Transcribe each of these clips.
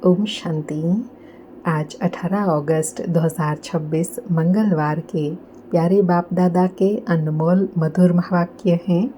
ओम शांति। आज 18 अगस्त 2026 मंगलवार के प्यारे बाप दादा के अनमोल मधुर महावाक्य हैं।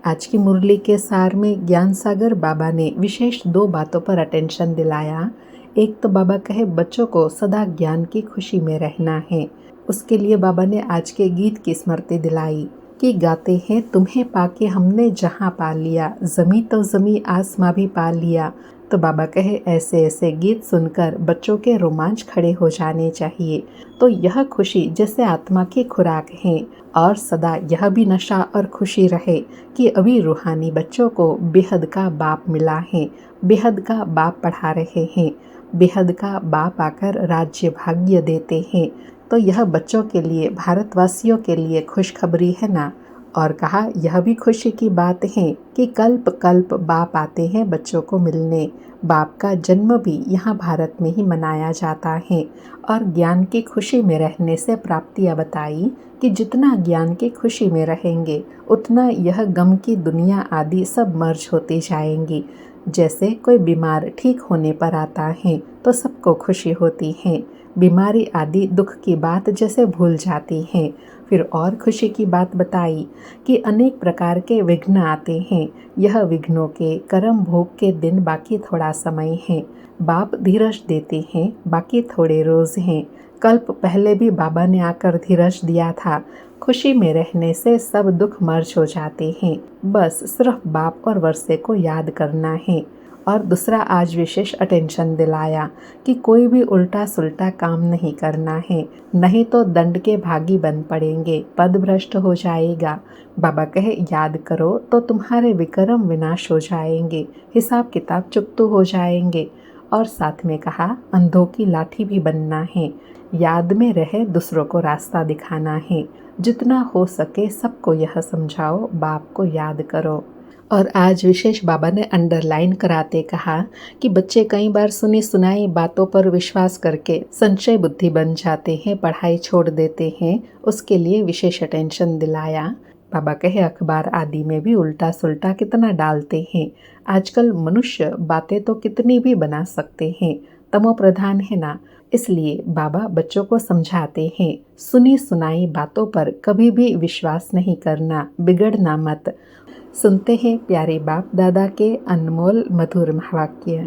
आज की मुरली के सार में ज्ञान सागर बाबा ने विशेष 2 बातों पर अटेंशन दिलाया। एक तो बाबा कहे बच्चों को सदा ज्ञान की खुशी में रहना है। उसके लिए बाबा ने आज के गीत की स्मृति दिलाई कि गाते हैं तुम्हें पाके हमने जहां पा लिया, जमी तो जमी आसमां भी पा लिया। तो बाबा कहे ऐसे ऐसे गीत सुनकर बच्चों के रोमांच खड़े हो जाने चाहिए। तो यह खुशी जैसे आत्मा की खुराक है और सदा यह भी नशा और खुशी रहे कि अभी रूहानी बच्चों को बेहद का बाप मिला है, बेहद का बाप पढ़ा रहे हैं, बेहद का बाप आकर राज्य भाग्य देते हैं। तो यह बच्चों के लिए, भारतवासियों के लिए खुशखबरी है ना। और कहा यह भी खुशी की बात है कि कल्प कल्प बाप आते हैं बच्चों को मिलने। बाप का जन्म भी यहाँ भारत में ही मनाया जाता है। और ज्ञान की खुशी में रहने से प्राप्तियाँ बताई कि जितना ज्ञान की खुशी में रहेंगे उतना यह गम की दुनिया आदि सब मर्ज होती जाएंगी। जैसे कोई बीमार ठीक होने पर आता है तो सबको खुशी होती है, बीमारी आदि दुख की बात जैसे भूल जाती है। फिर और खुशी की बात बताई कि अनेक प्रकार के विघ्न आते हैं। यह विघ्नों के कर्म भोग के दिन बाकी थोड़ा समय है। बाप धीरज देते हैं, बाकी थोड़े रोज हैं। कल्प पहले भी बाबा ने आकर धीरज दिया था। खुशी में रहने से सब दुख मर्ज हो जाते हैं। बस सिर्फ बाप और वर्षे को याद करना है। और दूसरा आज विशेष अटेंशन दिलाया कि कोई भी उल्टा सुल्टा काम नहीं करना है, नहीं तो दंड के भागी बन पड़ेंगे, पद भ्रष्ट हो जाएगा। बाबा कहे याद करो तो तुम्हारे विक्रम विनाश हो जाएंगे, हिसाब किताब चुकतू हो जाएंगे। और साथ में कहा अंधों की लाठी भी बनना है, याद में रहे दूसरों को रास्ता दिखाना है। जितना हो सके सबको यह समझाओ, बाप को याद करो। और आज विशेष बाबा ने अंडरलाइन कराते कहा कि बच्चे कई बार सुनी सुनाई बातों पर विश्वास करके संशय बुद्धि बन जाते हैं, पढ़ाई छोड़ देते हैं। उसके लिए विशेष अटेंशन दिलाया। बाबा कहे अखबार आदि में भी उल्टा सुल्टा कितना डालते हैं। आजकल मनुष्य बातें तो कितनी भी बना सकते हैं, तमो प्रधान है ना। इसलिए बाबा बच्चों को समझाते हैं सुनी सुनाई बातों पर कभी भी विश्वास नहीं करना, बिगड़ना मत। सुनते हैं प्यारे बाप दादा के अनमोल मधुर महावाक्य।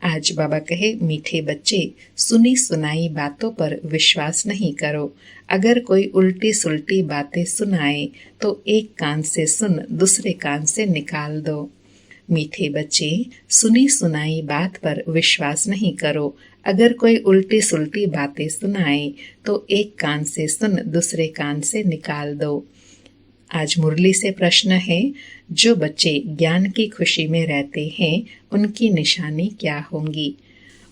आज बाबा कहे मीठे बच्चे, सुनी सुनाई बातों पर विश्वास नहीं करो। अगर कोई उल्टी सुल्टी बातें सुनाए तो एक कान से सुन, दूसरे कान से निकाल दो। मीठे बच्चे, सुनी सुनाई बात पर विश्वास नहीं करो। अगर कोई उल्टी सुल्टी बातें सुनाए तो एक कान से सुन, दूसरे कान से निकाल दो। आज मुरली से प्रश्न है, जो बच्चे ज्ञान की खुशी में रहते हैं उनकी निशानी क्या होंगी।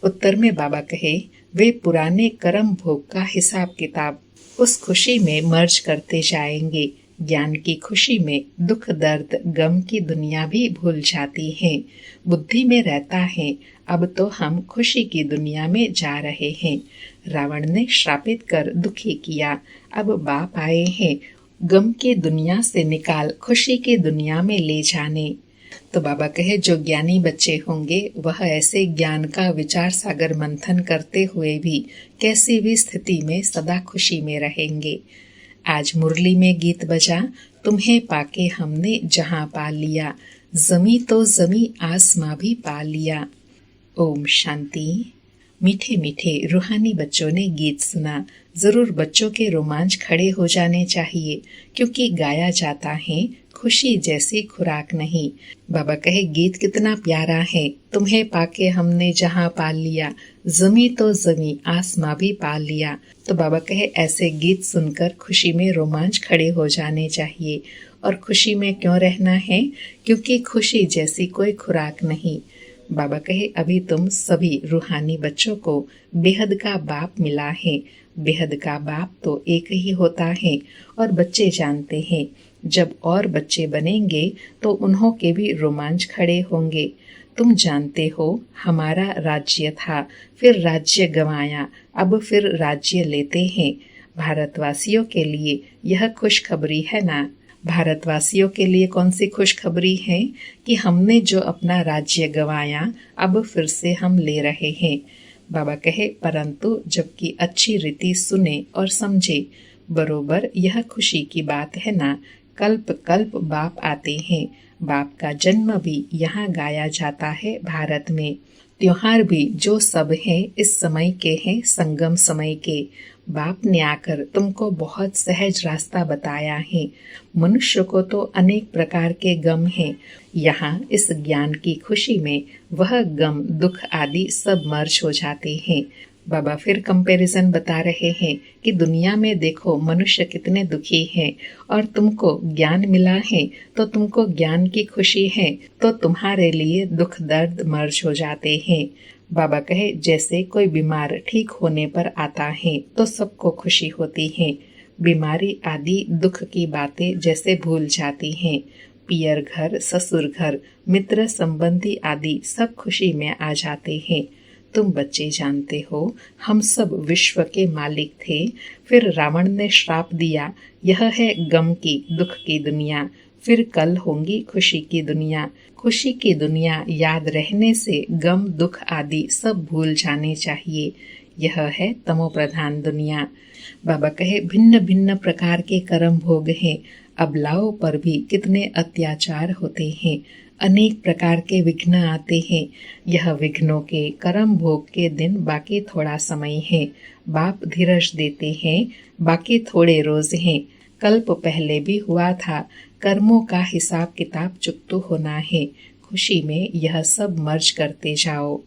उत्तर में बाबा कहे वे पुराने कर्म भोग का हिसाब किताब उस खुशी में मर्ज करते जाएंगे। ज्ञान की खुशी में दुख दर्द गम की दुनिया भी भूल जाती है। बुद्धि में रहता है अब तो हम खुशी की दुनिया में जा रहे हैं। रावण ने श्रापित कर दुखी किया, अब बाप आए हैं गम की दुनिया से निकाल खुशी की दुनिया में ले जाने। तो बाबा कहे जो ज्ञानी बच्चे होंगे वह ऐसे ज्ञान का विचार सागर मंथन करते हुए भी कैसी भी स्थिति में सदा खुशी में रहेंगे। आज मुरली में गीत बजा, तुम्हें पाके हमने जहां पा लिया, जमी तो जमी आसमां भी पा लिया। ओम शांति। मीठे मीठे रूहानी बच्चों ने गीत सुना। जरूर बच्चों के रोमांच खड़े हो जाने चाहिए, क्योंकि गाया जाता है खुशी जैसी खुराक नहीं। बाबा कहे गीत कितना प्यारा है, तुम्हें पाके हमने जहां पा लिया, जमी तो जमी आसमां भी पा लिया। तो बाबा कहे ऐसे गीत सुनकर खुशी में रोमांच खड़े हो जाने चाहिए। और खुशी में क्यों रहना है, क्योंकि खुशी जैसी कोई खुराक नहीं। बाबा कहे अभी तुम सभी रूहानी बच्चों को बेहद का बाप मिला है। बेहद का बाप तो एक ही होता है और बच्चे जानते हैं जब और बच्चे बनेंगे तो उन्हों के भी रोमांच खड़े होंगे। तुम जानते हो हमारा राज्य था, फिर राज्य गंवाया, अब फिर राज्य लेते हैं। भारतवासियों के लिए यह खुशखबरी है ना। भारतवासियों के लिए कौन सी खुशखबरी है कि हमने जो अपना राज्य गंवाया अब फिर से हम ले रहे हैं। बाबा कहे, परंतु जबकि अच्छी रीति सुने और समझे, बरोबर यह खुशी की बात है ना, कल्प कल्प बाप आते हैं। बाप का जन्म भी यहाँ गाया जाता है भारत में। त्योहार भी जो सब हैं इस समय के हैं, संगम समय के। बाप ने आकर तुमको बहुत सहज रास्ता बताया है। मनुष्य को तो अनेक प्रकार के गम हैं। यहाँ इस ज्ञान की खुशी में वह गम दुख आदि सब मर्ज हो जाते हैं। बाबा फिर कंपैरिजन बता रहे हैं कि दुनिया में देखो मनुष्य कितने दुखी हैं और तुमको ज्ञान मिला है तो तुमको ज्ञान की खुशी है, तो तुम्हारे लिए दुख दर्द मर्ज हो जाते हैं। बाबा कहे, जैसे कोई बीमार ठीक होने पर आता है तो सबको खुशी होती है। बीमारी आदि दुख की बातें जैसे भूल जाती हैं। पियर घर, ससुर घर, मित्र संबंधी आदि सब खुशी में आ जाते हैं। तुम बच्चे जानते हो, हम सब विश्व के मालिक थे। फिर रावण ने श्राप दिया, यह है गम की दुख की दुनिया। फिर कल होंगी खुशी की दुनिया। खुशी की दुनिया याद रहने से गम दुख आदि सब भूल जाने चाहिए। यह है तमो प्रधान दुनिया। बाबा कहे, भिन्न भिन्न प्रकार के कर्म भोग हैं। अबलाओं पर भी कितने अत्याचार होते हैं। अनेक प्रकार के विघ्न आते हैं। यह विघ्नों के कर्म भोग के दिन बाकी थोड़ा समय है। बाप धीरज देते हैं, बाकी थोड़े रोज हैं। कल्प पहले भी हुआ था। कर्मों का हिसाब किताब चुकतो होना है। खुशी में यह सब मर्ज करते जाओ।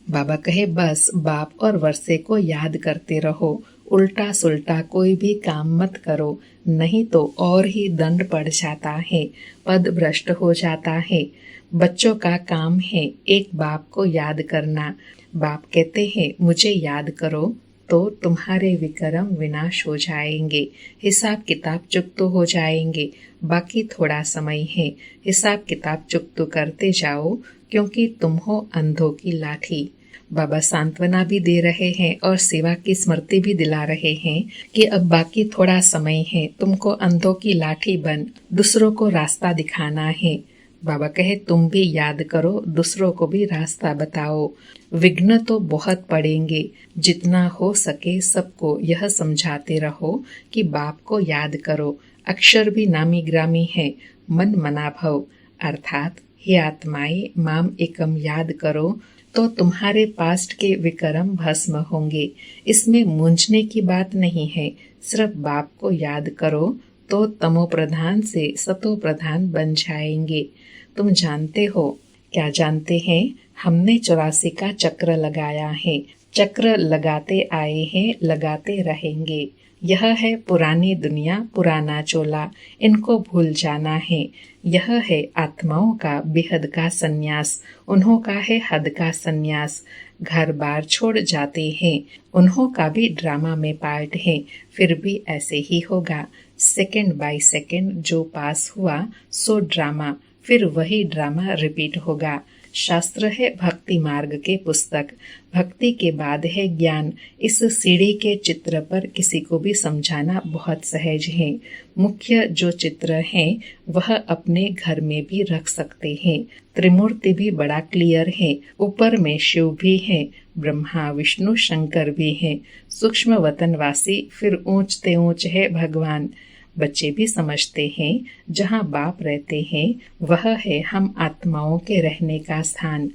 बाबा कहे, बस बाप और वर्षे को याद करते रहो। उल्टा सुल्टा कोई भी काम मत करो, नहीं तो और ही दंड पड़ जाता है, पद भ्रष्ट हो जाता है। बच्चों का काम है एक बाप को याद करना। बाप कहते हैं, मुझे याद करो तो तुम्हारे विक्रम विनाश हो जाएंगे, हिसाब किताब चुकतो हो जाएंगे। बाकी थोड़ा समय है, हिसाब किताब चुकतो करते जाओ, क्योंकि तुम हो अंधों की लाठी। बाबा सांत्वना भी दे रहे हैं और सेवा की स्मृति भी दिला रहे हैं कि अब बाकी थोड़ा समय है, तुमको अंधों की लाठी बन दूसरों को रास्ता दिखाना है। बाबा कहे, तुम भी याद करो, दूसरों को भी रास्ता बताओ। विघ्न तो बहुत पड़ेंगे, जितना हो सके सबको यह समझाते रहो कि बाप को याद करो। अक्षर भी नामी ग्रामी है, मन मना भव, अर्थात हे आत्माएं, माम एकम याद करो तो तुम्हारे पास्ट के विक्रम भस्म होंगे। इसमें मूंझने की बात नहीं है, सिर्फ बाप को याद करो तो तमो प्रधान से सतो प्रधान बन जाएंगे। तुम जानते हो, क्या जानते हैं, हमने 84 का चक्र लगाया है। चक्र लगाते आए हैं, लगाते रहेंगे। यह है पुरानी दुनिया, पुराना चोला, इनको भूल जाना है। यह है आत्माओं का बेहद का सन्यास, उन्हों का है हद का सन्यास। घर बार छोड़ जाते हैं, उन्हों का भी ड्रामा में पार्ट है। फिर भी ऐसे ही होगा, सेकंड बाय सेकंड जो पास हुआ सो ड्रामा, फिर वही ड्रामा रिपीट होगा। शास्त्र है भक्ति मार्ग के पुस्तक, भक्ति के बाद है ज्ञान। इस सीढ़ी के चित्र पर किसी को भी समझाना बहुत सहज है। मुख्य जो चित्र है वह अपने घर में भी रख सकते हैं। त्रिमूर्ति भी बड़ा क्लियर है, ऊपर में शिव भी है, ब्रह्मा विष्णु शंकर भी है, सूक्ष्म वतनवासी, फिर ऊंचते ऊंच है भगवान। बच्चे भी समझते हैं, जहाँ बाप रहते हैं वह है हम आत्माओं के रहने का स्थान।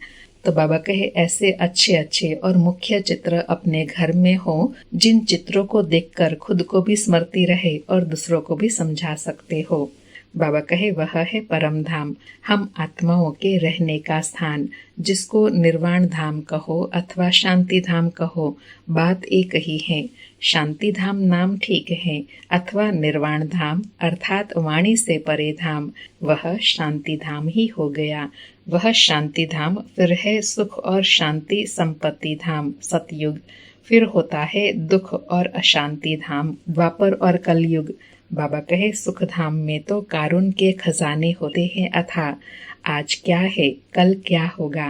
तो बाबा कहे, ऐसे अच्छे अच्छे और मुख्य चित्र अपने घर में हो, जिन चित्रों को देखकर खुद को भी स्मृति रहे और दूसरों को भी समझा सकते हो। बाबा कहे, वह है परम धाम, हम आत्माओं के रहने का स्थान। जिसको निर्वाण धाम कहो अथवा शांति धाम कहो, बात एक ही है। शांति धाम नाम ठीक है, अथवा निर्वाण धाम अर्थात वाणी से परे धाम, वह शांति धाम ही हो गया। वह शांति धाम फिर है सुख और शांति संपत्ति धाम सतयुग, फिर होता है दुख और अशांति धाम द्वापर और कलयुग। बाबा कहे, सुख धाम में तो कारुण के खजाने होते हैं अथा। आज क्या है, कल क्या होगा।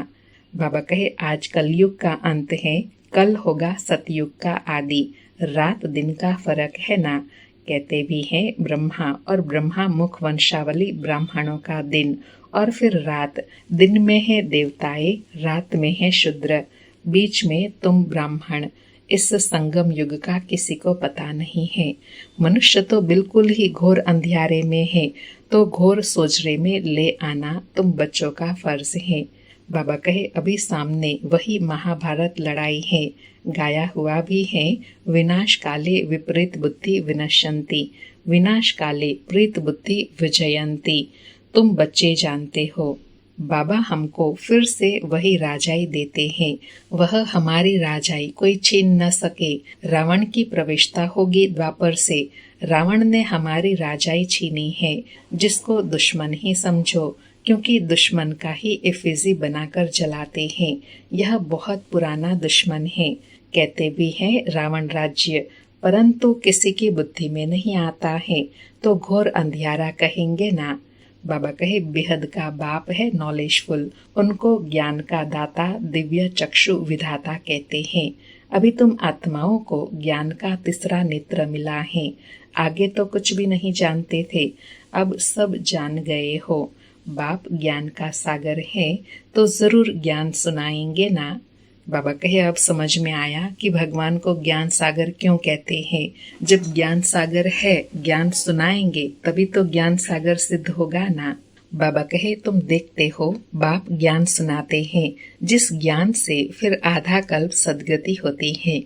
बाबा कहे, आज कलयुग का अंत है, कल होगा सतयुग का आदि। रात दिन का फर्क है ना, कहते भी हैं ब्रह्मा और ब्रह्मा मुख वंशावली ब्राह्मणों का दिन, और फिर रात। दिन में है देवताएं, रात में है शूद्र, बीच में तुम ब्राह्मण। इस संगम युग का किसी को पता नहीं है। मनुष्य तो बिल्कुल ही घोर अंधियारे में है, तो घोर सोजरे में ले आना तुम बच्चों का फर्ज है। बाबा कहे अभी सामने वही महाभारत लड़ाई है, गाया हुआ भी है, विनाश काले विपरीत बुद्धि विनश्यन्ति, विनाश काले प्रीत बुद्धि विजयंती। तुम बच्चे जानते हो, बाबा हमको फिर से वही राजाई देते हैं। वह हमारी राजाई कोई छीन न सके। रावण की प्रविष्टा होगी द्वापर से। रावण ने हमारी राजाई छीनी है, जिसको दुश्मन ही समझो, क्योंकि दुश्मन का ही एफिजी बनाकर जलाते हैं। यह बहुत पुराना दुश्मन है। कहते भी हैं रावण राज्य, परंतु किसी की बुद्धि में नहीं आता है, तो घोर अंधियारा कहेंगे ना। बाबा कहे बेहद का बाप है नॉलेजफुल, उनको ज्ञान का दाता दिव्य चक्षु विधाता कहते हैं। अभी तुम आत्माओं को ज्ञान का तीसरा नेत्र मिला है। आगे तो कुछ भी नहीं जानते थे, अब सब जान गए हो। बाप ज्ञान का सागर है, तो जरूर ज्ञान सुनाएंगे ना। बाबा कहे अब समझ में आया कि भगवान को ज्ञान सागर क्यों कहते हैं। जब ज्ञान सागर है, ज्ञान सुनाएंगे तभी तो ज्ञान सागर सिद्ध होगा ना। बाबा कहे तुम देखते हो, बाप ज्ञान सुनाते हैं, जिस ज्ञान से फिर आधा कल्प सदगति होती है।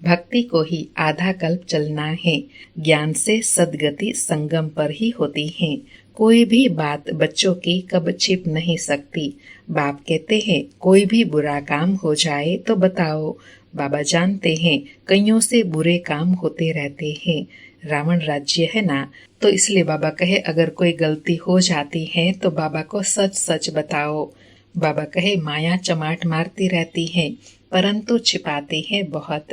भक्ति को ही आधा कल्प चलना है। ज्ञान से सदगति संगम पर ही होती है। कोई भी बात बच्चों की कब छिप नहीं सकती। बाप कहते हैं कोई भी बुरा काम हो जाए तो बताओ। बाबा जानते हैं कईयों से बुरे काम होते रहते हैं। रावण राज्य है ना, तो इसलिए बाबा कहे अगर कोई गलती हो जाती है तो बाबा को सच सच बताओ। बाबा कहे माया चमाट मारती रहती है, परंतु छिपाते हैं बहुत।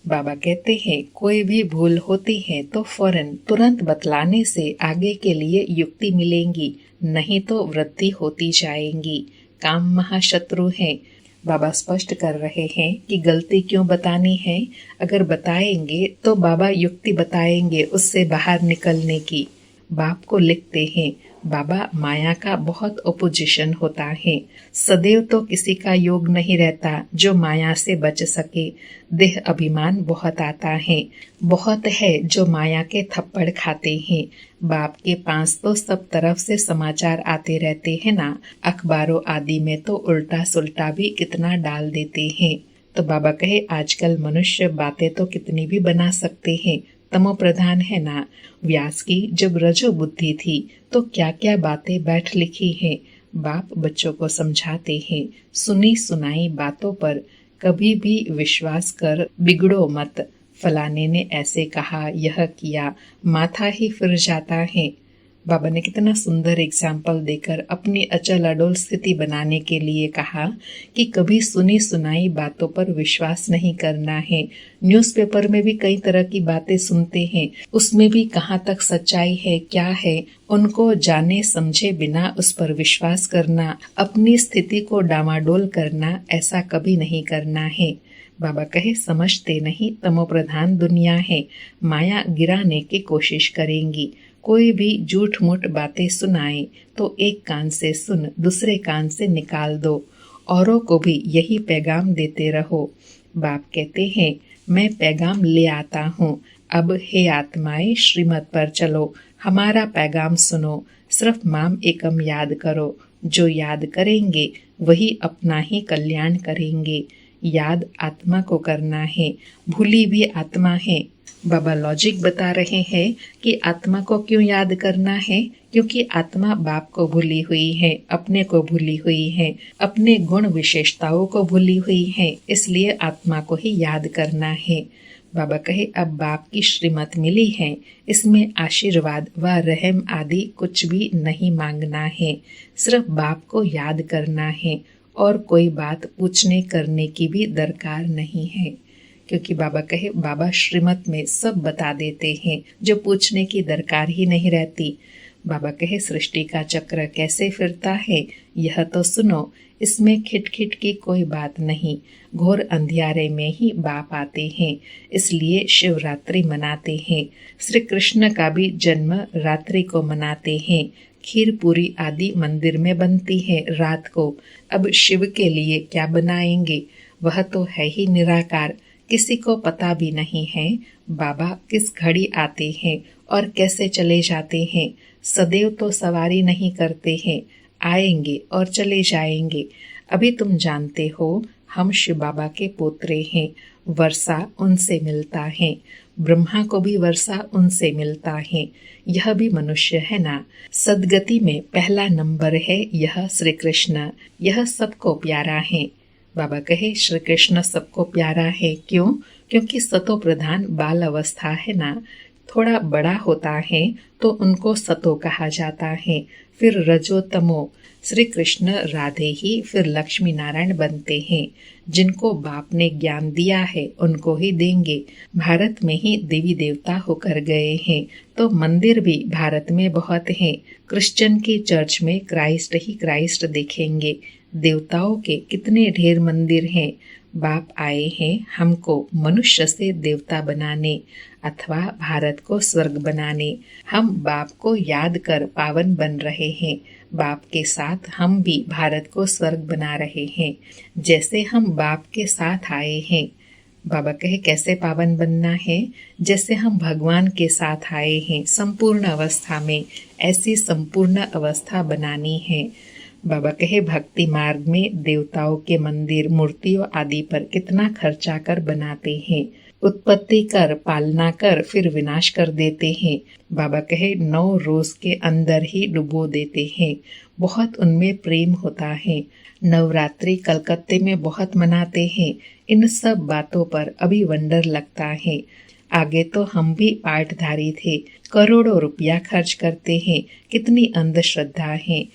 बाबा कहते हैं कोई भी भूल होती है तो फौरन तुरंत बतलाने से आगे के लिए युक्ति मिलेंगी, नहीं तो वृद्धि होती जाएंगी। काम महाशत्रु है। बाबा स्पष्ट कर रहे हैं कि गलती क्यों बतानी है। अगर बताएंगे तो बाबा युक्ति बताएंगे उससे बाहर निकलने की। बाप को लिखते हैं बाबा माया का बहुत ओपोजिशन होता है। सदैव तो किसी का योग नहीं रहता जो माया से बच सके। देह अभिमान बहुत आता है, बहुत है जो माया के थप्पड़ खाते हैं। बाप के पास तो सब तरफ से समाचार आते रहते हैं ना, अखबारों आदि में तो उल्टा सुल्टा भी कितना डाल देते हैं। तो बाबा कहे आजकल मनुष्य बातें तो कितनी भी बना सकते हैं, तमो प्रधान है ना। व्यास की जब रजो बुद्धि थी तो क्या क्या बातें बैठ लिखी हैं। बाप बच्चों को समझाते हैं सुनी सुनाई बातों पर कभी भी विश्वास कर बिगड़ो मत। फलाने ने ऐसे कहा, यह किया, माथा ही फिर जाता है। बाबा ने कितना सुंदर एग्जाम्पल देकर अपनी अचल अडोल स्थिति बनाने के लिए कहा कि कभी सुनी सुनाई बातों पर विश्वास नहीं करना है। न्यूज़पेपर में भी कई तरह की बातें सुनते हैं, उसमें भी कहाँ तक सच्चाई है क्या है, उनको जाने समझे बिना उस पर विश्वास करना, अपनी स्थिति को डामाडोल करना, ऐसा कभी नहीं करना है। बाबा कहे समझते नहीं, तमो प्रधान दुनिया है, माया गिराने की कोशिश करेंगी। कोई भी झूठ मूठ बातें सुनाए तो एक कान से सुन दूसरे कान से निकाल दो। औरों को भी यही पैगाम देते रहो। बाप कहते हैं मैं पैगाम ले आता हूँ, अब हे आत्माएं श्रीमत पर चलो, हमारा पैगाम सुनो, सिर्फ माम एकम याद करो। जो याद करेंगे वही अपना ही कल्याण करेंगे। याद आत्मा को करना है, भूली भी आत्मा है। बाबा लॉजिक बता रहे हैं कि आत्मा को क्यों याद करना है, क्योंकि आत्मा बाप को भूली हुई है, अपने को भूली हुई है, अपने गुण विशेषताओं को भूली हुई है, इसलिए आत्मा को ही याद करना है। बाबा कहे अब बाप की श्रीमत मिली है, इसमें आशीर्वाद व रहम आदि कुछ भी नहीं मांगना है, सिर्फ बाप को याद करना है और कोई बात पूछने करने की भी दरकार नहीं है। क्योंकि बाबा कहे बाबा श्रीमत में सब बता देते हैं, जो पूछने की दरकार ही नहीं रहती। बाबा कहे सृष्टि का चक्र कैसे फिरता है यह तो सुनो। इसमें खिटखिट की कोई बात नहीं। घोर अंधियारे में ही बाप आते हैं, इसलिए शिवरात्रि मनाते हैं। श्री कृष्ण का भी जन्म रात्रि को मनाते हैं। खीर पूरी आदि मंदिर में बनती है रात को। अब शिव के लिए क्या बनाएंगे? वह तो है ही निराकार, किसी को पता भी नहीं है बाबा किस घड़ी आते हैं और कैसे चले जाते हैं। सदैव तो सवारी नहीं करते हैं, आएंगे और चले जाएंगे। अभी तुम जानते हो हम शिव बाबा के पोतरे हैं, वर्षा उनसे मिलता है। ब्रह्मा को भी वर्षा उनसे मिलता है। यह भी मनुष्य है ना। सदगति में पहला नंबर है यह श्री कृष्ण, यह सबको प्यारा है। बाबा कहे श्री कृष्ण सबको प्यारा है, क्यों? क्योंकि सतो प्रधान बाल अवस्था है ना। थोड़ा बड़ा होता है तो उनको सतो कहा जाता है, फिर रजो तमो। श्री कृष्ण राधे ही फिर लक्ष्मी नारायण बनते हैं। जिनको बाप ने ज्ञान दिया है उनको ही देंगे। भारत में ही देवी देवता होकर गए हैं, तो मंदिर भी भारत में बहुत हैं। क्रिश्चियन की चर्च में क्राइस्ट ही क्राइस्ट देखेंगे। देवताओं के कितने ढेर मंदिर हैं। बाप आए हैं हमको मनुष्य से देवता बनाने अथवा भारत को स्वर्ग बनाने। हम बाप को याद कर पावन बन रहे हैं। बाप के साथ हम भी भारत को स्वर्ग बना रहे हैं, जैसे हम बाप के साथ आए हैं। बाबा कहे कैसे पावन बनना है? जैसे हम भगवान के साथ आए हैं संपूर्ण अवस्था में, ऐसी संपूर्ण अवस्था बनानी है। बाबा कहे भक्ति मार्ग में देवताओं के मंदिर मूर्तियों आदि पर कितना खर्चा कर बनाते हैं। उत्पत्ति कर, पालना कर, फिर विनाश कर देते हैं। बाबा कहे 9 रोज के अंदर ही डुबो देते हैं। बहुत उनमें प्रेम होता है। नवरात्रि कलकत्ते में बहुत मनाते हैं। इन सब बातों पर अभी वंडर लगता है। आगे तो हम भी पाठधारी थे, करोड़ों रुपया खर्च करते हैं। कितनी अंधश्रद्धा है।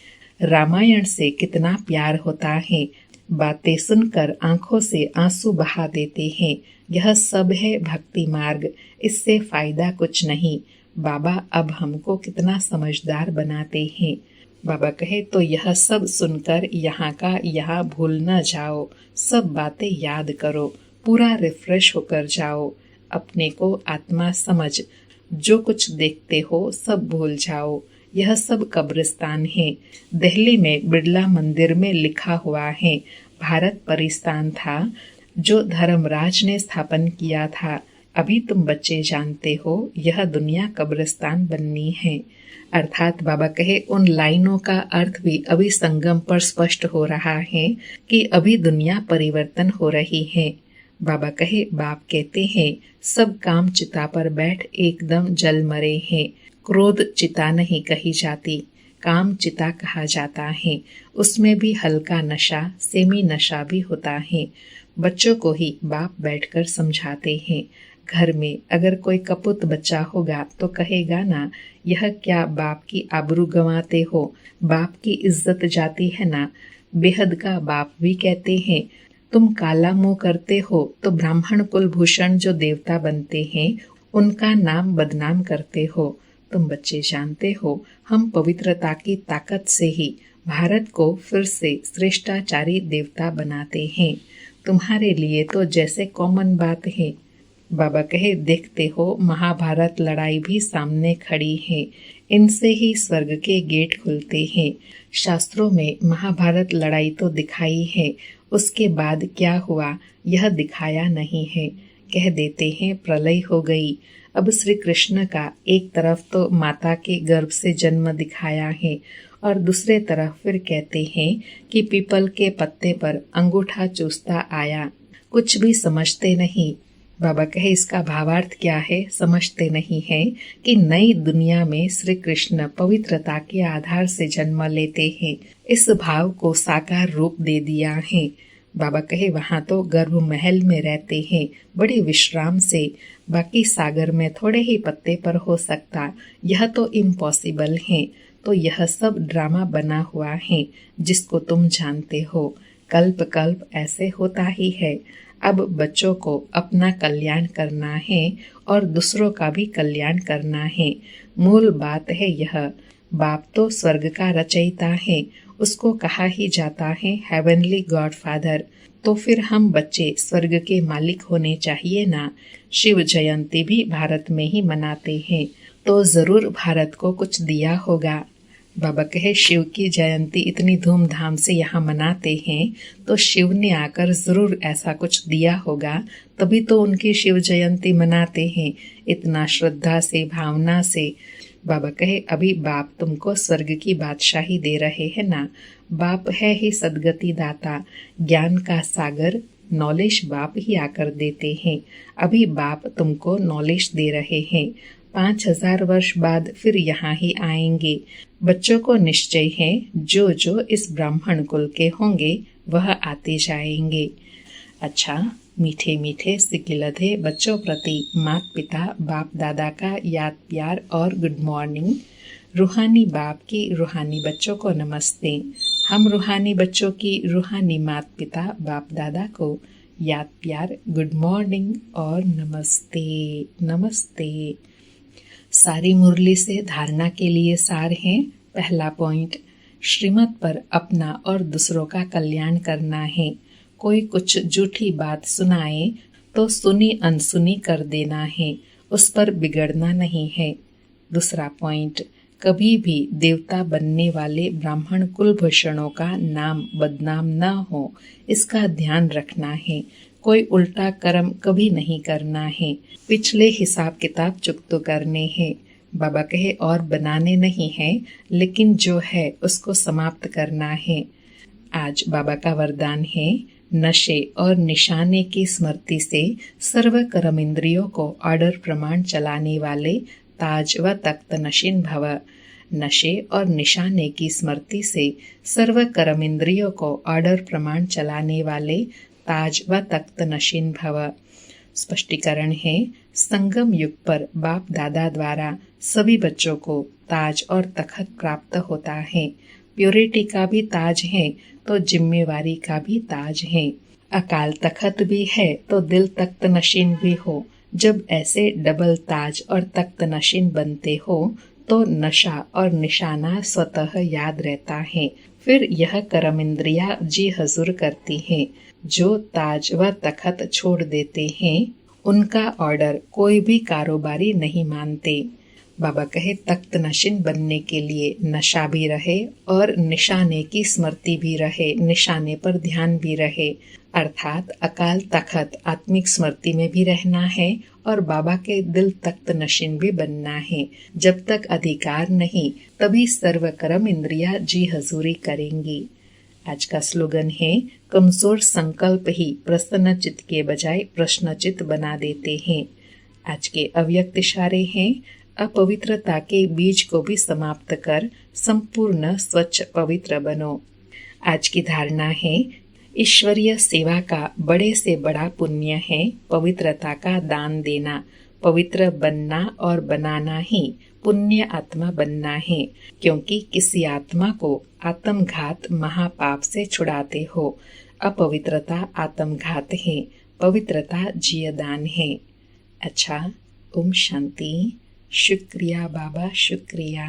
रामायण से कितना प्यार होता है। बातें सुनकर आंखों से आंसू बहा देते हैं। यह सब है भक्ति मार्ग, इससे फायदा कुछ नहीं। बाबा अब हमको कितना समझदार बनाते हैं। बाबा कहे तो यह सब सुनकर यहाँ का यहाँ भूल न जाओ, सब बातें याद करो, पूरा रिफ्रेश होकर जाओ। अपने को आत्मा समझ, जो कुछ देखते हो सब भूल जाओ। यह सब कब्रिस्तान है। दिल्ली में बिरला मंदिर में लिखा हुआ है भारत परिस्तान था, जो धर्मराज ने स्थापन किया था। अभी तुम बच्चे जानते हो यह दुनिया कब्रिस्तान बननी है। अर्थात बाबा कहे उन लाइनों का अर्थ भी अभी संगम पर स्पष्ट हो रहा है कि अभी दुनिया परिवर्तन हो रही है। बाबा कहे बाप कहते हैं सब काम चिता पर बैठ एकदम जल मरे हैं। क्रोध चिता नहीं कही जाती, काम चिता कहा जाता है। उसमें भी हल्का नशा, सेमी नशा भी होता है। बच्चों को ही बाप बैठकर समझाते हैं। घर में अगर कोई कपूत बच्चा होगा तो कहेगा ना, यह क्या बाप की आबरू गंवाते हो, बाप की इज्जत जाती है ना। बेहद का बाप भी कहते हैं तुम काला मुंह करते हो तो ब्राह्मण कुलभूषण जो देवता बनते हैं उनका नाम बदनाम करते हो। तुम बच्चे जानते हो हम पवित्रता की ताकत से ही भारत को फिर से श्रेष्ठाचारी देवता बनाते हैं। तुम्हारे लिए तो जैसे कॉमन बात है। बाबा कहे देखते हो महाभारत लड़ाई भी सामने खड़ी है। इनसे ही स्वर्ग के गेट खुलते हैं। शास्त्रों में महाभारत लड़ाई तो दिखाई है, उसके बाद क्या हुआ यह दिखाया नहीं है। कह देते हैं प्रलय हो गई। अब श्री कृष्ण का एक तरफ तो माता के गर्भ से जन्म दिखाया है और दूसरे तरफ फिर कहते हैं कि पीपल के पत्ते पर अंगूठा चूसता आया। कुछ भी समझते नहीं। बाबा कहे इसका भावार्थ क्या है, समझते नहीं है कि नई दुनिया में श्री कृष्ण पवित्रता के आधार से जन्म लेते हैं। इस भाव को साकार रूप दे दिया है। बाबा कहे वहाँ तो गर्भ महल में रहते हैं बड़े विश्राम से, बाकी सागर में थोड़े ही पत्ते पर हो सकता, यह तो इम्पॉसिबल है। तो यह सब ड्रामा बना हुआ है जिसको तुम जानते हो। कल्प कल्प ऐसे होता ही है। अब बच्चों को अपना कल्याण करना है और दूसरों का भी कल्याण करना है। मूल बात है यह। बाप तो स्वर्ग का रचयिता है, उसको कहा ही जाता है हेवनली गॉडफादर। तो फिर हम बच्चे स्वर्ग के मालिक होने चाहिए ना। शिव जयंती भी भारत में ही मनाते हैं, तो जरूर भारत को कुछ दिया होगा। बाबा कहे शिव की जयंती इतनी धूमधाम से यहाँ मनाते हैं, तो शिव ने आकर जरूर ऐसा कुछ दिया होगा, तभी तो उनकी शिव जयंती मनाते हैं इतना श्रद्धा से, भावना से। बाबा कहे अभी बाप तुमको स्वर्ग की बादशाही दे रहे हैं ना। बाप है ही सदगति दाता, ज्ञान का सागर, नॉलेज बाप ही आकर देते हैं। अभी बाप तुमको नॉलेज दे रहे हैं, 5000 वर्ष बाद फिर यहाँ ही आएंगे। बच्चों को निश्चय है जो जो इस ब्राह्मण कुल के होंगे वह आते जाएंगे। अच्छा, मीठे मीठे सिकिलधे बच्चों प्रति माता पिता बाप दादा का याद प्यार और गुड मॉर्निंग। रूहानी बाप की रूहानी बच्चों को नमस्ते। हम रूहानी बच्चों की रूहानी माता पिता बाप दादा को याद प्यार, गुड मॉर्निंग और नमस्ते नमस्ते। सारी मुरली से धारणा के लिए सार है। पहला पॉइंट, श्रीमत पर अपना और दूसरों का कल्याण करना है। कोई कुछ झूठी बात सुनाए तो सुनी अनसुनी कर देना है, उस पर बिगड़ना नहीं है। दूसरा पॉइंट, कभी भी देवता बनने वाले ब्राह्मण कुलभूषणों का नाम बदनाम न हो, इसका ध्यान रखना है। कोई उल्टा कर्म कभी नहीं करना है। पिछले हिसाब किताब चुकतो करने हैं। बाबा कहे और बनाने नहीं है, लेकिन जो है उसको समाप्त करना है। आज बाबा का वरदान है, नशे और निशाने की स्मृति से सर्व कर्म इंद्रियों को ऑर्डर प्रमाण चलाने वाले ताज व तख्त नशीन भव। नशे और निशाने की स्मृति से सर्व कर्म इंद्रियों को ऑर्डर प्रमाण चलाने वाले ताज व तख्त नशीन भव। स्पष्टीकरण है, संगम युग पर बाप दादा द्वारा सभी बच्चों को ताज और तखत प्राप्त होता है। प्योरिटी का भी ताज है तो जिम्मेवारी का भी ताज है। अकाल तखत भी है तो दिल तख्त नशीन भी हो। जब ऐसे डबल ताज और तख्त नशीन बनते हो तो नशा और निशाना स्वतः याद रहता है। फिर यह कर्म इंद्रिया जी हजूर करती है। जो ताज व तखत छोड़ देते हैं उनका ऑर्डर कोई भी कारोबारी नहीं मानते। बाबा कहे तख्त नशीन बनने के लिए नशा भी रहे और निशाने की स्मृति भी रहे, निशाने पर ध्यान भी रहे। अर्थात अकाल तखत आत्मिक स्मृति में भी रहना है और बाबा के दिल तख्त नशीन भी बनना है। जब तक अधिकार नहीं तभी सर्व कर्म इंद्रिया जी हजूरी करेंगी। आज का स्लोगन है, कमजोर संकल्प ही प्रसन्न चित्त के बजाय प्रश्न चित्त बना देते हैं। आज के अव्यक्त इशारे हैं, अपवित्रता के बीज को भी समाप्त कर संपूर्ण स्वच्छ पवित्र बनो। आज की धारणा है, ईश्वरीय सेवा का बड़े से बड़ा पुण्य है पवित्रता का दान देना। पवित्र बनना और बनाना ही पुण्य आत्मा बनना है, क्योंकि किसी आत्मा को आत्मघात महापाप से छुड़ाते हो। अपवित्रता आत्मघात है, पवित्रता जीयदान है। अच्छा, ओम शांति। शुक्रिया बाबा, शुक्रिया।